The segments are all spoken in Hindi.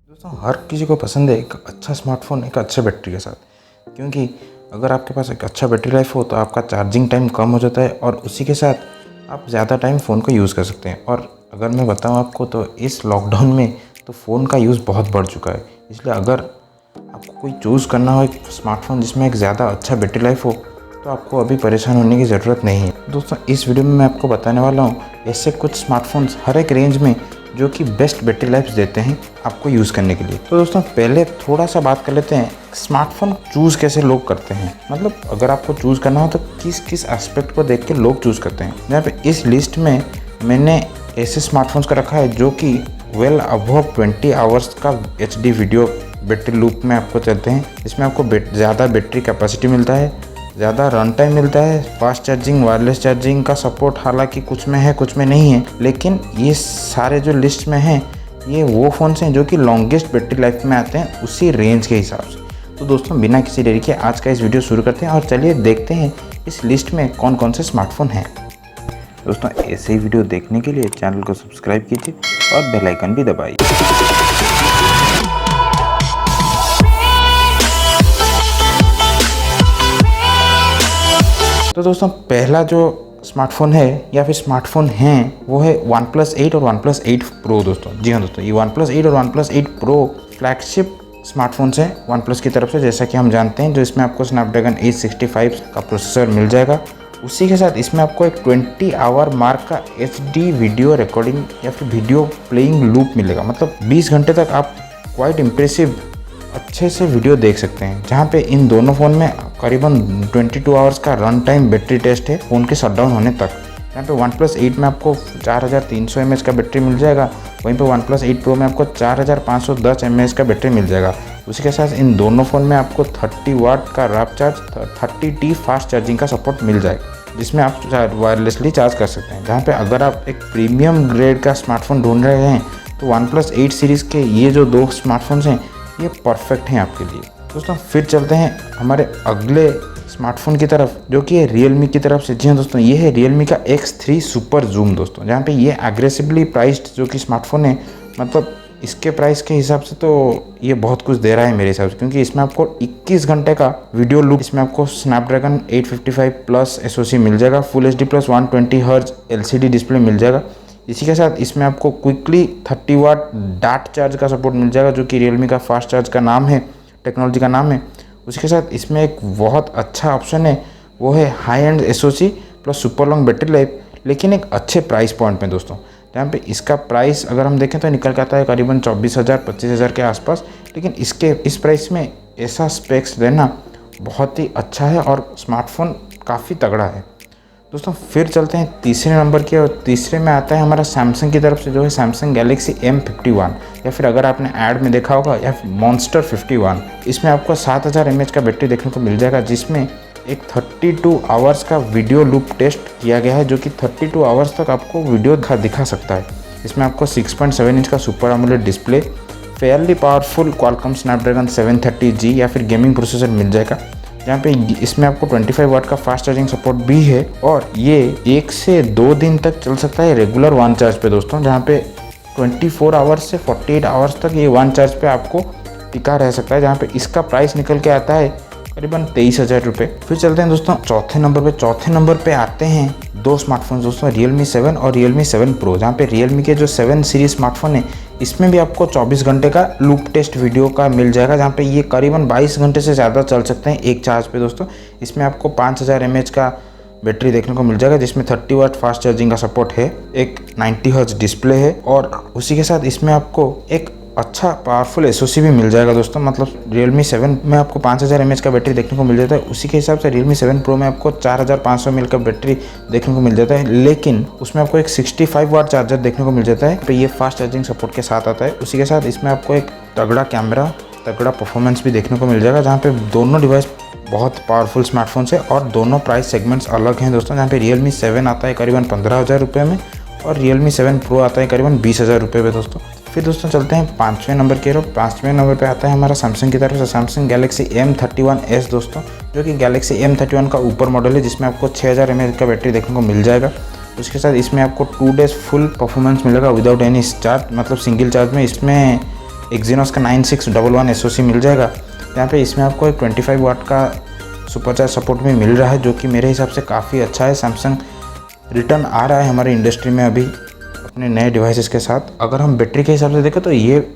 दोस्तों हर किसी को पसंद है एक अच्छा स्मार्टफोन एक अच्छे बैटरी के साथ, क्योंकि अगर आपके पास एक अच्छा बैटरी लाइफ हो तो आपका चार्जिंग टाइम कम हो जाता है और उसी के साथ आप ज़्यादा टाइम फ़ोन को यूज़ कर सकते हैं। और अगर मैं बताऊं आपको तो इस लॉकडाउन में तो फ़ोन का यूज़ बहुत बढ़ चुका है। इसलिए अगर आपको कोई चूज़ करना हो एक स्मार्टफोन जिसमें एक ज़्यादा अच्छा बैटरी लाइफ हो तो आपको अभी परेशान होने की ज़रूरत नहीं है। दोस्तों इस वीडियो में मैं आपको बताने वाला हूँ ऐसे कुछ स्मार्टफोन्स हर एक रेंज में जो कि बेस्ट बैटरी लाइफ देते हैं आपको यूज़ करने के लिए। तो दोस्तों पहले थोड़ा सा बात कर लेते हैं स्मार्टफोन चूज़ कैसे लोग करते हैं। मतलब अगर आपको चूज़ करना हो तो किस किस एस्पेक्ट को देख के लोग चूज़ करते हैं। यहाँ पे इस लिस्ट में मैंने ऐसे स्मार्टफोन्स का रखा है जो कि वेल अबव 20 आवर्स का HD वीडियो बैटरी लूप में आपको चलते हैं। इसमें आपको ज़्यादा बैटरी कैपेसिटी मिलता है, ज़्यादा रन टाइम मिलता है, फास्ट चार्जिंग, वायरलेस चार्जिंग का सपोर्ट हालांकि कुछ में है कुछ में नहीं है, लेकिन ये सारे जो लिस्ट में हैं ये वो फ़ोन्स हैं जो कि लॉन्गेस्ट बैटरी लाइफ में आते हैं उसी रेंज के हिसाब से। तो दोस्तों बिना किसी देरी के आज का इस वीडियो शुरू करते हैं और चलिए देखते हैं इस लिस्ट में कौन कौन से स्मार्टफोन हैं। दोस्तों ऐसे ही वीडियो देखने के लिए चैनल को सब्सक्राइब कीजिए और बेल आइकन भी दबाइए। तो दोस्तों पहला जो स्मार्टफोन है या फिर स्मार्टफोन हैं वो है OnePlus 8 और OnePlus 8 Pro। दोस्तों जी हाँ दोस्तों, ये OnePlus 8 और OnePlus 8 Pro फ्लैगशिप स्मार्टफोन्स हैं OnePlus की तरफ से, जैसा कि हम जानते हैं। जो इसमें आपको स्नैपड्रैगन 865 का प्रोसेसर मिल जाएगा। उसी के साथ इसमें आपको एक 20 आवर मार्क का HD वीडियो रिकॉर्डिंग या फिर वीडियो प्लेइंग लूप मिलेगा। मतलब 20 घंटे तक आप क्वाइट इम्प्रेसिव अच्छे से वीडियो देख सकते हैं, जहाँ पे इन दोनों फ़ोन में करीबन 22 आवर्स का रन टाइम बैटरी टेस्ट है फ़ोन के शटडाउन होने तक। यहाँ पे OnePlus 8 में आपको 4300 mAh का बैटरी मिल जाएगा, वहीं पे OnePlus 8 Pro में आपको 4510 mAh का बैटरी मिल जाएगा। उसी के साथ इन दोनों फ़ोन में आपको 30 वाट का warp charge 30T fast charging का सपोर्ट मिल जाएगा, जिसमें आप वायरलेसली चार्ज कर सकते हैं। जहाँ पे अगर आप एक प्रीमियम ग्रेड का स्मार्टफोन ढूंढ रहे हैं तो OnePlus 8 सीरीज़ के ये जो दो स्मार्टफोन्स हैं ये परफेक्ट हैं आपके लिए। दोस्तों फिर चलते हैं हमारे अगले स्मार्टफोन की तरफ जो कि है Realme की तरफ से। जी हाँ दोस्तों, ये है Realme का X3 सुपर जूम दोस्तों, जहाँ पे ये एग्रेसिवली प्राइस्ड जो कि स्मार्टफोन है। मतलब इसके प्राइस के हिसाब से तो ये बहुत कुछ दे रहा है मेरे हिसाब से, क्योंकि इसमें आपको 21 घंटे का वीडियो लूप, इसमें आपको स्नैपड्रैगन 855 प्लस SoC मिल जाएगा, full HD plus 120 hertz LCD display मिल जाएगा। इसी के साथ इसमें आपको क्विकली 30 वाट डाट चार्ज का सपोर्ट मिल जाएगा, जो कि Realme का फास्ट चार्ज का नाम है, टेक्नोलॉजी का नाम है। उसके साथ इसमें एक बहुत अच्छा ऑप्शन है, वो है high and SoC plus super long battery life, लेकिन एक अच्छे प्राइस पॉइंट में दोस्तों। जहाँ पे इसका प्राइस अगर हम देखें तो निकल के आता है करीबन 24,000-25,000 के आसपास, लेकिन इसके इस प्राइस में ऐसा स्पेक्स देना बहुत ही अच्छा है और स्मार्टफोन काफ़ी तगड़ा है। दोस्तों फिर चलते हैं तीसरे नंबर की, और तीसरे में आता है हमारा सैमसंग की तरफ से, जो है सैमसंग गैलेक्सी M51, या फिर अगर आपने ऐड में देखा होगा या मॉन्स्टर 51। इसमें आपको 7000 mAh का बैटरी देखने को मिल जाएगा, जिसमें एक 32 आवर्स का वीडियो लूप टेस्ट किया गया है, जो कि 32 आवर्स तक आपको वीडियो दिखा सकता है। इसमें आपको 6.7 इंच का super AMOLED display, Fairlie powerful Qualcomm Snapdragon 730G या फिर गेमिंग प्रोसेसर मिल जाएगा, जहाँ पे इसमें आपको 25 वाट का फास्ट चार्जिंग सपोर्ट भी है, और ये 1 से 2 दिन तक चल सकता है रेगुलर वन चार्ज पे दोस्तों, जहाँ पे 24 आवर्स से 48 आवर्स तक ये वन चार्ज पे आपको टिका रह सकता है, जहाँ पे इसका प्राइस निकल के आता है करीबन 23,000 रुपये। फिर चलते हैं दोस्तों चौथे नंबर पे आते हैं दो स्मार्टफोन दोस्तों, Realme 7 और Realme 7 Pro। जहाँ पे Realme के जो 7 सीरीज स्मार्टफोन है इसमें भी आपको 24 घंटे का लूप टेस्ट वीडियो का मिल जाएगा, जहाँ पे ये करीबन 22 घंटे से ज़्यादा चल सकते हैं एक चार्ज पे दोस्तों। इसमें आपको 5000 mAh का बैटरी देखने को मिल जाएगा, जिसमें 30 वाट फास्ट चार्जिंग का सपोर्ट है, एक 90 हर्ट्ज डिस्प्ले है, और उसी के साथ इसमें आपको एक अच्छा पावरफुल SoC भी मिल जाएगा दोस्तों। मतलब Realme 7 में आपको 5000 mAh का बैटरी देखने को मिल जाता है, उसी के हिसाब से Realme 7 Pro में आपको 4500 mAh का बैटरी देखने को मिल जाता है, लेकिन उसमें आपको एक 65 वाट चार्जर देखने को मिल जाता है। तो ये फास्ट चार्जिंग सपोर्ट के साथ आता है। उसी के साथ इसमें आपको एक तगड़ा कैमरा, तगड़ा परफॉर्मेंस भी देखने को मिल जाएगा, जहाँ पे दोनों डिवाइस बहुत पावरफुल स्मार्टफोन्स है और दोनों प्राइस सेगमेंट्स अलग हैं दोस्तों। जहाँ पे Realme 7 आता है करीबन 15,000 रुपये में और Realme 7 Pro आता है करीबन 20,000 रुपये में दोस्तों। फिर दोस्तों चलते हैं पाँचवें नंबर की ओर। पाँचवें नंबर पे आता है हमारा सैमसंग की तरफ से सैमसंग गैलेक्सी M31s दोस्तों, जो कि गैलेक्सी M31 का ऊपर मॉडल है, जिसमें आपको 6000 mAh का बैटरी देखने को मिल जाएगा। उसके साथ इसमें आपको 2 डेज़ फुल परफॉर्मेंस मिलेगा विदाउट एनी चार्ज, मतलब सिंगल चार्ज में। इसमें एक्जीनोस का 9611 SoC मिल जाएगा। यहाँ पे इसमें आपको एक 25 वाट का सुपरचार्ज सपोर्ट भी मिल रहा है, जो कि मेरे हिसाब से काफ़ी अच्छा है। सैमसंग रिटर्न आ रहा है हमारी इंडस्ट्री में अभी अपने नए डिवाइसेस के साथ। अगर हम बैटरी के हिसाब से देखें तो ये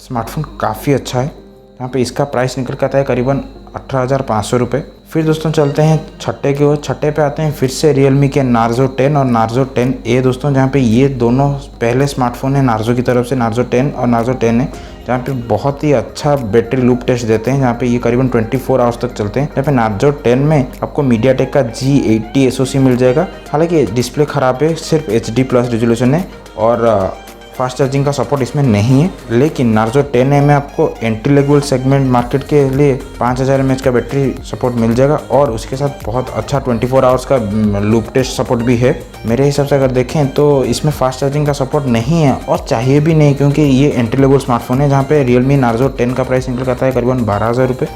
स्मार्टफोन काफ़ी अच्छा है। यहाँ पे इसका प्राइस निकल कर आता है करीबन 18,500 रुपये। फिर दोस्तों चलते हैं छठे की ओर। छठे पे आते हैं फिर से रियलमी के नार्जो 10 और नार्जो 10A दोस्तों, जहाँ पे ये दोनों पहले स्मार्टफोन है नार्जो की तरफ से, नार्जो 10 और नार्जो 10 है, जहाँ पे बहुत ही अच्छा बैटरी लूप टेस्ट देते हैं, जहाँ पे ये करीबन 24 आवर्स तक चलते हैं। जहाँ पे नार्जो 10 में आपको मीडियाटेक का G80 SoC मिल जाएगा। हालांकि डिस्प्ले ख़राब है, सिर्फ HD+ रेजोल्यूशन है और फास्ट चार्जिंग का सपोर्ट इसमें नहीं है। लेकिन नार्जो 10A में आपको एंट्री लेवल सेगमेंट मार्केट के लिए 5000 mAh का बैटरी सपोर्ट मिल जाएगा और उसके साथ बहुत अच्छा 24 आवर्स का लूप टेस्ट सपोर्ट भी है। मेरे हिसाब से अगर देखें तो इसमें फास्ट चार्जिंग का सपोर्ट नहीं है और चाहिए भी नहीं, क्योंकि ये एंट्री लेवल स्मार्टफोन है। जहाँ पे रियलमी नार्जो 10 का प्राइस निकल आता है करीबन 12,000 रुपये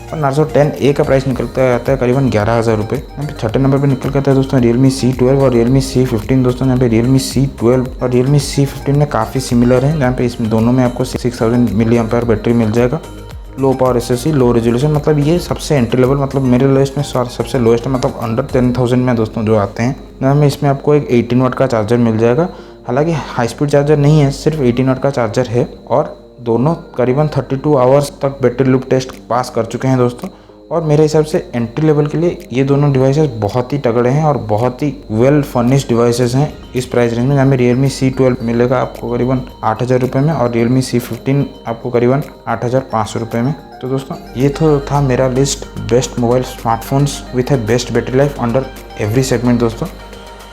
और नार्जो 10A का प्राइस निकलता आता है करीबन 11,000 रुपये। यहाँ पे छठे नंबर पे निकल कर आता है दोस्तों रियलमी C12 और रियलमी C15 दोस्तों। यहाँ पे रियलमी C12 और रियलमी C15 में काफ़ी सिमिलर है, जहाँ पे इसमें दोनों में आपको 6000 mAh बैटरी मिल जाएगा। Low power SoC, low resolution, मतलब ये सबसे एंट्री लेवल, मतलब मेरे लिस्ट में सबसे लोएस्ट है, मतलब अंडर 10,000 में दोस्तों जो आते हैं। यहाँ में इसमें आपको एक 18 वाट का चार्जर मिल जाएगा। हालांकि हाई स्पीड चार्जर नहीं है, सिर्फ 18 वाट का चार्जर है और दोनों करीबन 32 आवर्स तक बैटरी लूप टेस्ट पास कर चुके हैं दोस्तों। और मेरे हिसाब से एंट्री लेवल के लिए ये दोनों डिवाइसेस बहुत ही तगड़े हैं और बहुत ही वेल फर्निश्ड डिवाइसेस हैं इस प्राइस रेंज में। जहाँ में रियलमी C12 मिलेगा आपको करीबन 8,000 रुपये में और रियलमी C15 आपको करीबन 8,500 रुपये में। तो दोस्तों ये तो था मेरा list best mobile smartphones with A best battery life under every segment दोस्तों।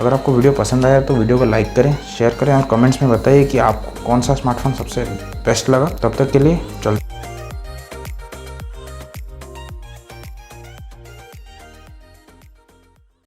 अगर आपको वीडियो पसंद आया तो वीडियो को लाइक करें, शेयर करें और कमेंट्स में बताइए कि आपको कौन सा स्मार्टफोन सबसे बेस्ट लगा। तब तक के लिए चलते